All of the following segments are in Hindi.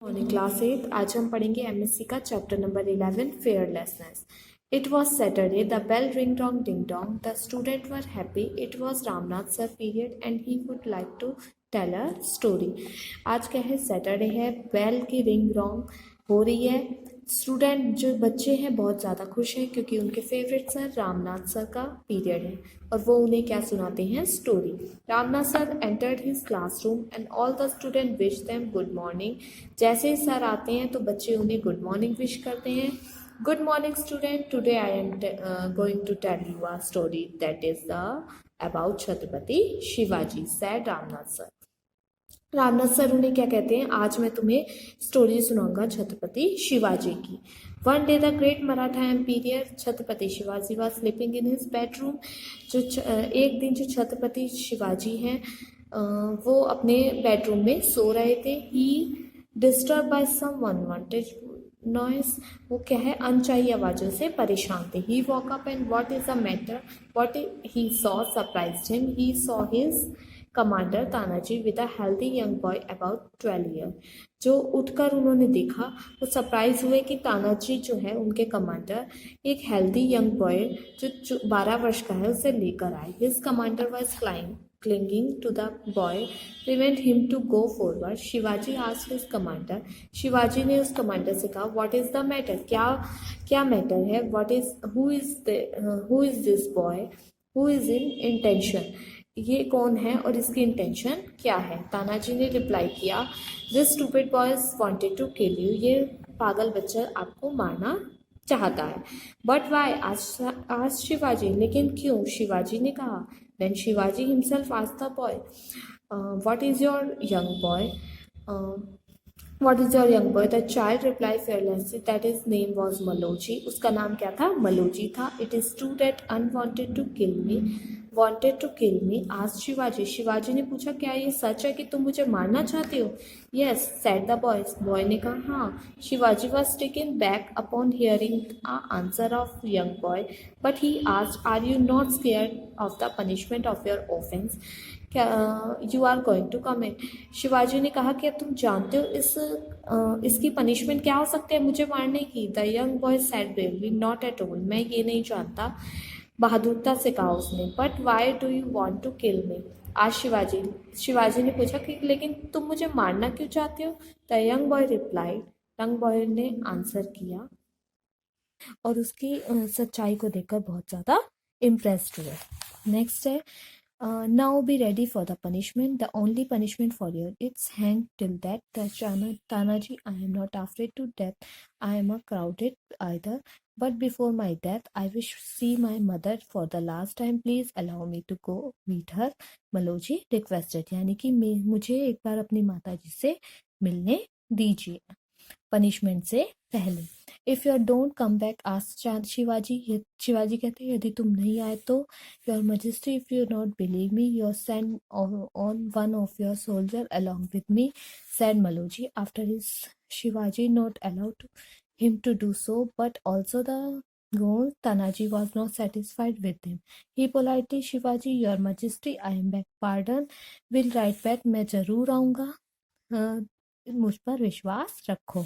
मॉर्निंग क्लास 8 आज हम पढ़ेंगे एमएससी का chapter number 11 fearlessness. It was Saturday. The bell ring dong ding dong. The students were happy. It was Ramnath sir period and he would like to tell a story. आज क्या है? सैटरडे है. बेल की रिंग रॉन्ग हो रही है. स्टूडेंट जो बच्चे हैं बहुत ज़्यादा खुश हैं क्योंकि उनके फेवरेट सर रामनाथ सर का पीरियड है और वो उन्हें क्या सुनाते हैं? Story. Ramnath sir entered his classroom and all the student wish them good morning. जैसे ही सर आते हैं तो बच्चे उन्हें गुड मॉर्निंग विश करते हैं. Good morning, student. Today I am going to tell you a story that is about Chhatrapati Shivaji, said Ramnath sir. Ramnath sir उन्हें क्या कहते हैं? आज मैं तुम्हें स्टोरी सुनाऊंगा छत्रपति शिवाजी की. One day the great Maratha emperor Chhatrapati Shivaji was sleeping in his bedroom. एक दिन जो छत्रपति शिवाजी हैं वो अपने बेडरूम में सो रहे थे. He disturb by some unwanted noise. वो क्या है? अनचाही आवाज़ों से परेशान थे. He walk up and what is the matter what he saw surprised him. He saw his commander Tanaji with a healthy young boy about 12 year. जो उठकर उन्होंने देखा वो सरप्राइज हुए कि तानाजी जो है उनके कमांडर एक हेल्दी यंग बॉय जो 12 वर्ष का है उसे लेकर आए. His commander was clinging to the boy prevent him to go forward. Shivaji asked his commander. Shivaji ने उस कमांडर से कहा what is the matter? क्या मैटर है? who is this boy who is in intention? ये कौन है और इसकी इंटेंशन क्या है? तानाजी ने रिप्लाई किया this stupid boys wanted to kill you. ये पागल बच्चा आपको मारना चाहता है. But why? आज शिवाजी. लेकिन क्यों? शिवाजी ने कहा. Then Shivaji himself asked the boy what is your young boy. What is your young boy? The child replied fearlessly that his name was Maloji. उसका नाम क्या था? मलोजी था. It is true that wanted to kill me. Asked Shivaji. Shivaji ने पूछा क्या ये सच है कि तुम मुझे मारना चाहते हो? Yes, said the boy. Boy ने कहा हाँ. Shivaji was taken back upon hearing the answer of young boy, but he asked, are you not scared of the punishment of your offense? You are going to commit. Shivaji ने कहा कि अब तुम जानते हो इसकी पनिशमेंट क्या हो सकती है मुझे मारने की. The young boy said bravely not at all. मैं ये नहीं जानता. बहादुरता से कहा उसने. But why do you want to kill me? आज शिवाजी ने पूछा कि लेकिन तुम मुझे मारना क्यों चाहते हो? The young boy replied. Young boy ने आंसर किया और उसकी सच्चाई को देखकर बहुत ज़्यादा इम्प्रेस्ड हुए. नेक्स्ट है now be ready for the punishment. The only punishment for you it's hang till death. Tanaji, I am not afraid to death. I am a crowded either. But before my death, I wish to see my mother for the last time. Please allow me to go meet her. Maloji requested. यानी कि मुझे एक बार अपनी माता जी से मिलने दीजिए पनिशमेंट से पहले. If you don't come back asked Shivaji. Shivaji कहते हैं यदि तुम नहीं आए तो your majesty if you not believe me your send on one of your soldier along with me said Maloji. After his Shivaji not allowed him to do so but also the goal. Tanaji was not satisfied with him. He politely Shivaji your majesty I am back pardon will right back. मैं जरूर आऊँगा. मुझ पर विश्वास रखो.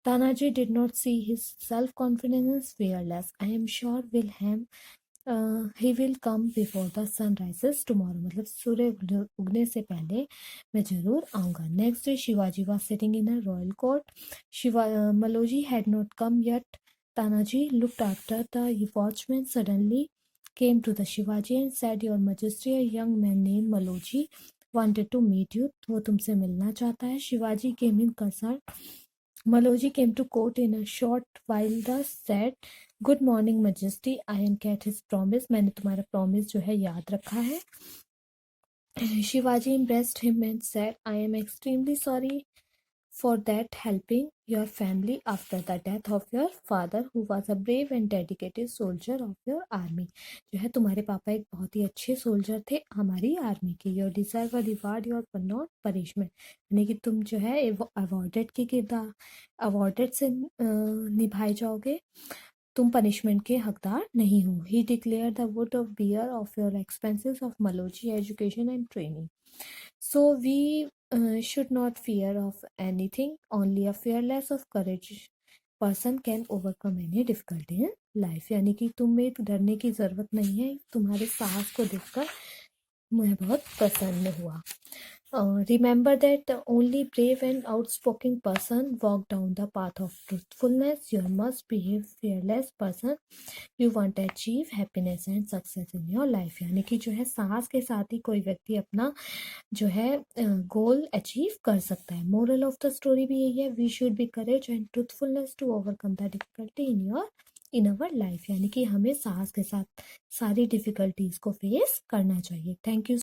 Tanaji did not see his self-confidence fearless. I am sure he will come before the sun rises tomorrow. मतलब सूर्य उगने से पहले मैं जरूर आऊँगा. Next day Shivaji was sitting in a royal court. Maloji had not come yet. Tanaji looked after the watchman suddenly came to the Shivaji and said, Your Majesty, a young man named Maloji wanted to meet you. वो तुमसे मिलना चाहता है. Shivaji came in concerned. Maloji came to court in a short while. Thus said, Good morning, Majesty. I am kept his promise. मैंने तुम्हारा promise जो है याद रखा है. Shivaji embraced him and said, I am extremely sorry for that helping your family after the death of your father who was a brave and dedicated soldier of your army. जो है तुम्हारे पापा एक बहुत ही अच्छे सोल्जर थे हमारी आर्मी के. Your deserve a reward your not punishment. यानी कि तुम जो है अवॉर्डेड के किरदार अवॉर्डेड से निभाए जाओगे. तुम पनिशमेंट के हकदार नहीं हो. He declare the would of bear of your expenses of Maloji education and training. So we should not fear of anything. Only a fearless of courage person can overcome any difficulty in life. यानी कि तुम्हें डरने की ज़रूरत नहीं है, तुम्हारे साहस को देखकर मैं बहुत प्रसन्न हुआ. Remember that only brave and outspoken person walk down the path of truthfulness. You must be a fearless person. You want to achieve happiness and success in your life. यानी कि जो है साहस के साथ ही कोई व्यक्ति अपना जो है गोल अचीव कर सकता है. मोरल ऑफ द स्टोरी भी यही है, we should be courage and truthfulness to overcome the difficulty in our life. यानी कि हमें साहस के साथ सारी डिफिकल्टीज को फेस करना चाहिए. Thank you.